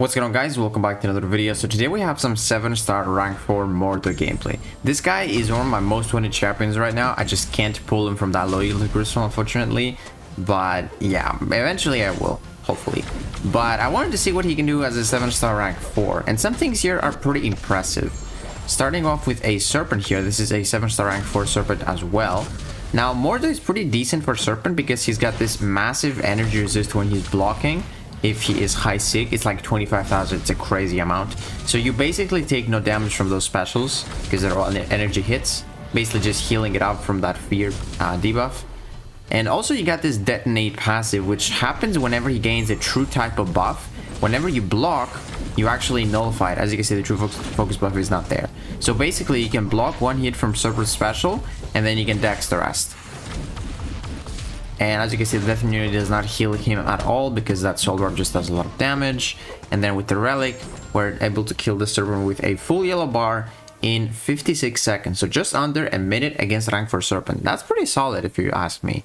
What's going on, guys? Welcome back to another video. So today we have some 7-star rank 4 Mordo gameplay. This guy is one of my most wanted champions right now. I just can't pull him from that loyalty crystal, unfortunately. But yeah, eventually I will, hopefully. But I wanted to see what he can do as a 7-star rank 4. And some things here are pretty impressive. Starting off with a Serpent here. This is a 7-star rank 4 Serpent as well. Now, Mordo is pretty decent for Serpent because he's got this massive energy resist when he's blocking. If he is high sick, it's like 25,000. It's a crazy amount. So you basically take no damage from those specials because they're all energy hits, basically just healing it up from that fear debuff. And also you got this detonate passive, which happens whenever he gains a true type of buff. Whenever you block, you actually nullify it. As you can see, the true focus buff is not there. So basically you can block one hit from Serpent special and then you can dex the rest. And as you can see, the death immunity does not heal him at all because that soul orb just does a lot of damage. And then with the relic, we're able to kill the Serpent with a full yellow bar in 56 seconds. So just under a minute against rank 4 Serpent. That's pretty solid if you ask me.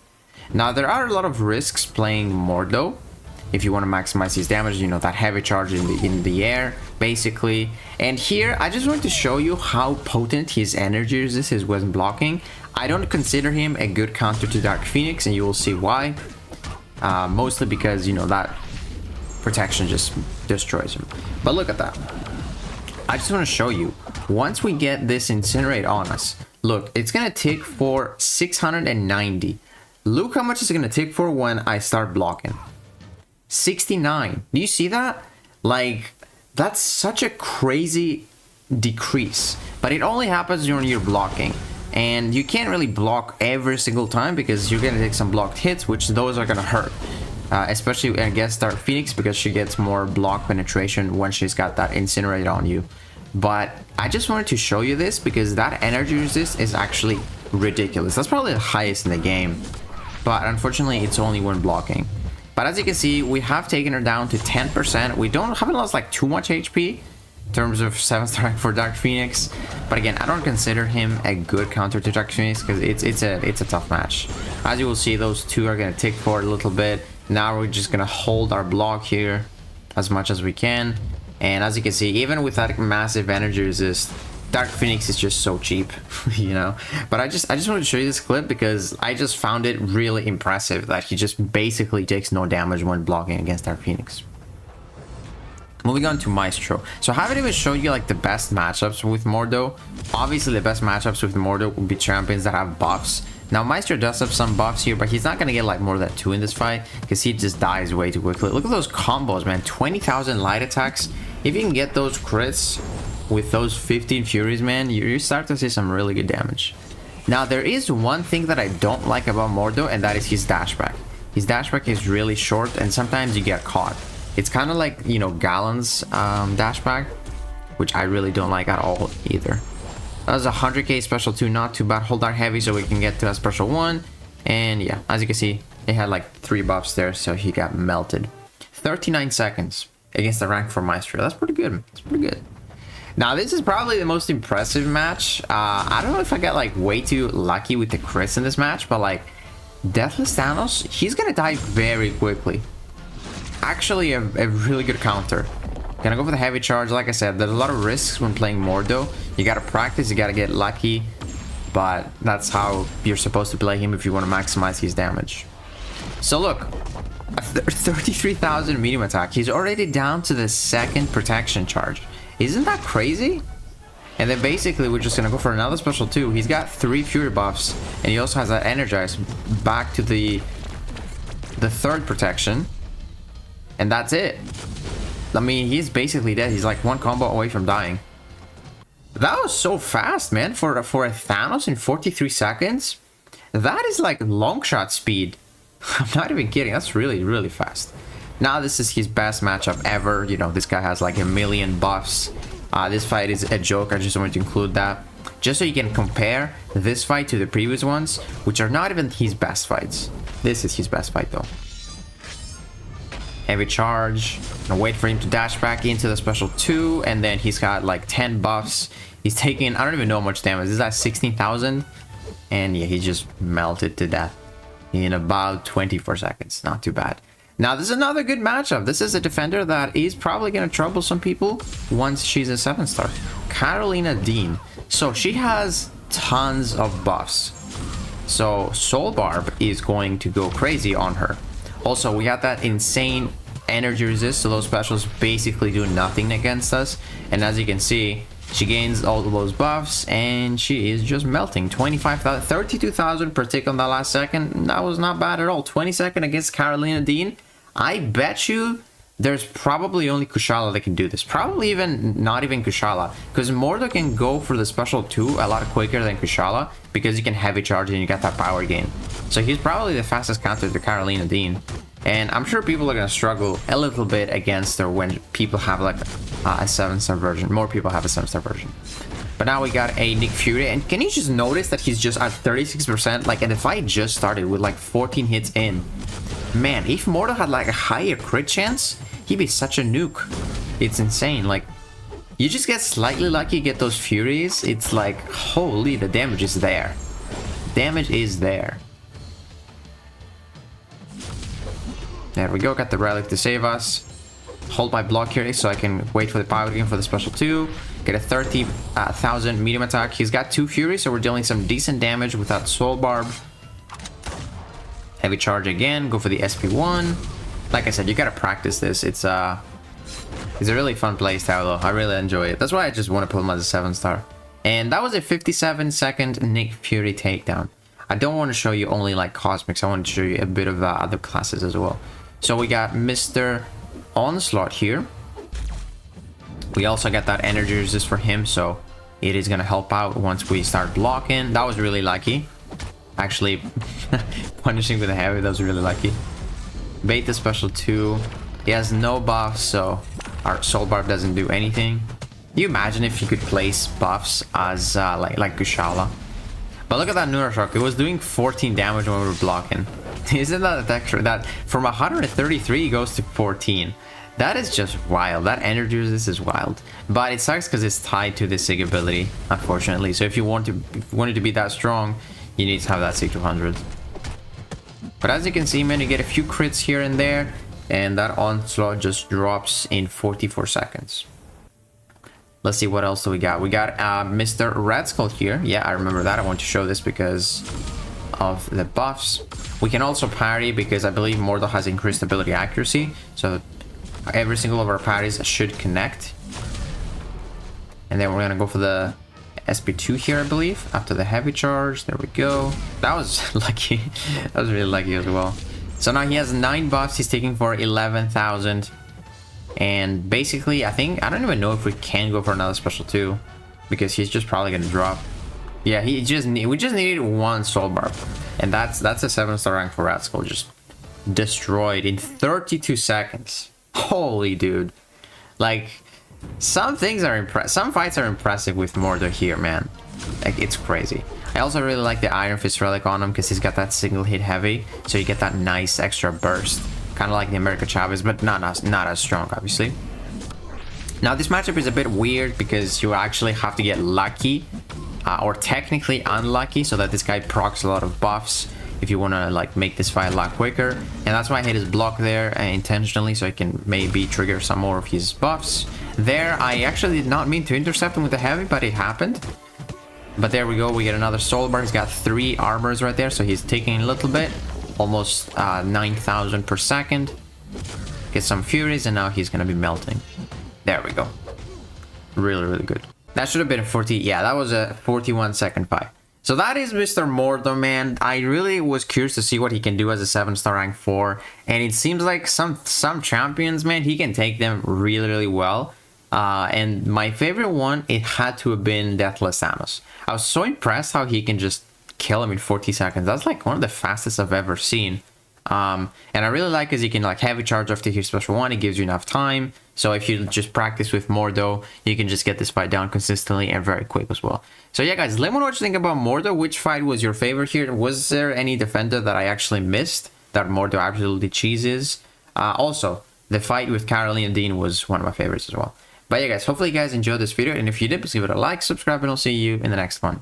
Now, there are a lot of risks playing Mordo. If you want to maximize his damage, you know, that heavy charge in the air, basically. And here, I just wanted to show you how potent his energy resist is when blocking. I don't consider him a good counter to Dark Phoenix, and you will see why. Mostly because, you know, that protection just destroys him. But look at that. I just want to show you. Once we get this Incinerate on us, look, it's going to tick for 690. Look how much it's going to tick for when I start blocking. 69. Do you see that? Like, that's such a crazy decrease. But it only happens when you're blocking. And you can't really block every single time because you're going to take some blocked hits, which those are going to hurt. Especially against Dark Phoenix because she gets more block penetration when she's got that Incinerate on you. But I just wanted to show you this because that energy resist is actually ridiculous. That's probably the highest in the game. But unfortunately, it's only when blocking. But as you can see, we have taken her down to 10%. We haven't lost like too much HP in terms of 7-star rank for Dark Phoenix. But again, I don't consider him a good counter to Dark Phoenix because it's a tough match. As you will see, those two are going to tick for a little bit. Now we're just going to hold our block here as much as we can. And as you can see, even with that massive energy resist, Dark Phoenix is just so cheap, you know. But I just wanted to show you this clip because I just found it really impressive that he just basically takes no damage when blocking against Dark Phoenix. Moving on to Maestro. So I haven't even shown you like the best matchups with Mordo. Obviously the best matchups with Mordo would be champions that have buffs. Now Maestro does have some buffs here, but he's not going to get like more than 2 in this fight because he just dies way too quickly. Look at those combos, man. 20,000 light attacks. If you can get those crits with those 15 furies, man, you start to see some really good damage. Now there is one thing that I don't like about Mordo, and that is his dashback. His dashback is really short and sometimes you get caught. It's kind of like, you know, Gallon's dashback, which I really don't like at all either. That was a 100k special 2, not too bad. Hold our heavy so we can get to a special 1. And yeah, as you can see, it had like 3 buffs there, so he got melted. 39 seconds against the rank for Maestro. That's pretty good. It's pretty good. Now, this is probably the most impressive match. I don't know if I got like way too lucky with the crits in this match, but like Deathless Thanos, he's gonna die very quickly. Actually, a really good counter. Gonna go for the heavy charge. Like I said, there's a lot of risks when playing Mordo. You gotta practice, you gotta get lucky, but that's how you're supposed to play him if you want to maximize his damage. So look, a 33,000 medium attack. He's already down to the 2nd protection charge. Isn't that crazy? And then basically we're just gonna go for another special 2. He's got 3 fury buffs and he also has that energize back to the 3rd protection, and that's it. I mean, he's basically dead. He's like 1 combo away from dying. That was so fast, man. For a Thanos in 43 seconds, that is like long shot speed. I'm not even kidding. That's really, really fast. Now this is his best matchup ever. You know, this guy has like a million buffs. This fight is a joke. I just wanted to include that just so you can compare this fight to the previous ones, which are not even his best fights. This is his best fight though. Heavy charge. Gonna wait for him to dash back into the special 2, and then he's got like 10 buffs. He's taking, I don't even know how much damage. This is at 16,000, and yeah, he just melted to death in about 24 seconds. Not too bad. Now, this is another good matchup. This is a defender that is probably going to trouble some people once she's a 7-star. Karolina Dean. So she has tons of buffs. So Soul Barb is going to go crazy on her. Also, we have that insane energy resist, so those specials basically do nothing against us. And as you can see, she gains all of those buffs and she is just melting. 25,000, 32,000 per tick on that last second. That was not bad at all. 20-second against Karolina Dean. I bet you there's probably only Kushala that can do this. Probably even not even Kushala, because Mordo can go for the special 2 a lot quicker than Kushala, because you can heavy charge and you get that power gain. So he's probably the fastest counter to Karolina Dean. And I'm sure people are going to struggle a little bit against her when people have like a 7-star version. More people have a 7-star version. But now we got a Nick Fury. And can you just notice that he's just at 36%? Like, and the fight just started with like 14 hits in. Man, if Mordo had like a higher crit chance, he'd be such a nuke. It's insane. Like, you just get slightly lucky, get those Furies. It's like, holy, the damage is there. Damage is there. There we go, got the relic to save us. Hold my block here so I can wait for the power gain for the special 2. Get a 30,000 medium attack. He's got 2 Furies, so we're dealing some decent damage without Soul Barb. Heavy charge again, go for the SP1. Like I said, you gotta practice this. It's a really fun playstyle though. I really enjoy it. That's why I just want to put him as a 7-star. And that was a 57-second Nick Fury takedown. I don't want to show you only like Cosmics. I want to show you a bit of other classes as well. So we got Mr. Onslaught here. We also got that energy resist for him, so it is gonna help out once we start blocking. That was really lucky. Actually, punishing with a heavy, that was really lucky. Bait the special 2. He has no buffs, so our Soul Barb doesn't do anything. Can you imagine if you could place buffs as like Kushala? But look at that Nura Shock. It was doing 14 damage when we were blocking. Isn't that a texture that from 133 goes to 14? That is just wild. That energy resist is wild. But it sucks because it's tied to the Sig ability, unfortunately. So if you want it to be that strong, you need to have that Sig 200. But as you can see, man, you get a few crits here and there, and that Onslaught just drops in 44 seconds. Let's see what else do we got. We got Mr. Red Skull here. Yeah, I remember that. I want to show this because of the buffs. We can also parry because I believe Mordo has increased ability accuracy. So every single of our parries should connect. And then we're going to go for the SP2 here, I believe, after the heavy charge. There we go. That was lucky. That was really lucky as well. So now he has 9 buffs. He's taking for 11,000. And basically, I don't even know if we can go for another special 2, because he's just probably gonna drop. Yeah, we just needed 1 Soul Barb, and that's a 7-star rank for Red Skull. Just destroyed in 32 seconds. Holy dude! Like, some things are some fights are impressive with Mordo here, man. Like, it's crazy. I also really like the Iron Fist relic on him because he's got that single hit heavy, so you get that nice extra burst. Kind of like the America Chavez, but not as strong, obviously. Now, this matchup is a bit weird because you actually have to get lucky, or technically unlucky, so that this guy procs a lot of buffs if you want to like make this fight a lot quicker. And that's why I hit his block there intentionally, so I can maybe trigger some more of his buffs. There, I actually did not mean to intercept him with the heavy, but it happened. But there we go, we get another Soul Bar. He's got 3 armors right there, so he's taking a little bit. Almost 9,000 per second. Get some Furies, and now he's gonna be melting. There we go. Really, really good. That should have been a 40. Yeah, that was a 41-second fight. So that is Mr. Mordo, man. I really was curious to see what he can do as a 7-star rank 4, and it seems like some champions, man, he can take them really, really well. And my favorite one, it had to have been Deathless Thanos. I was so impressed how he can just kill him in 40 seconds. That's like one of the fastest I've ever seen. And I really like because you can like heavy charge after his special 1. It gives you enough time. So if you just practice with Mordo, you can just get this fight down consistently and very quick as well. So yeah, guys, let me know what you think about Mordo. Which fight was your favorite here? Was there any defender that I actually missed that Mordo absolutely cheeses? Also, the fight with Karolina Dean was one of my favorites as well. But yeah, guys, hopefully you guys enjoyed this video. And if you did, please give it a like, subscribe, and I'll see you in the next one.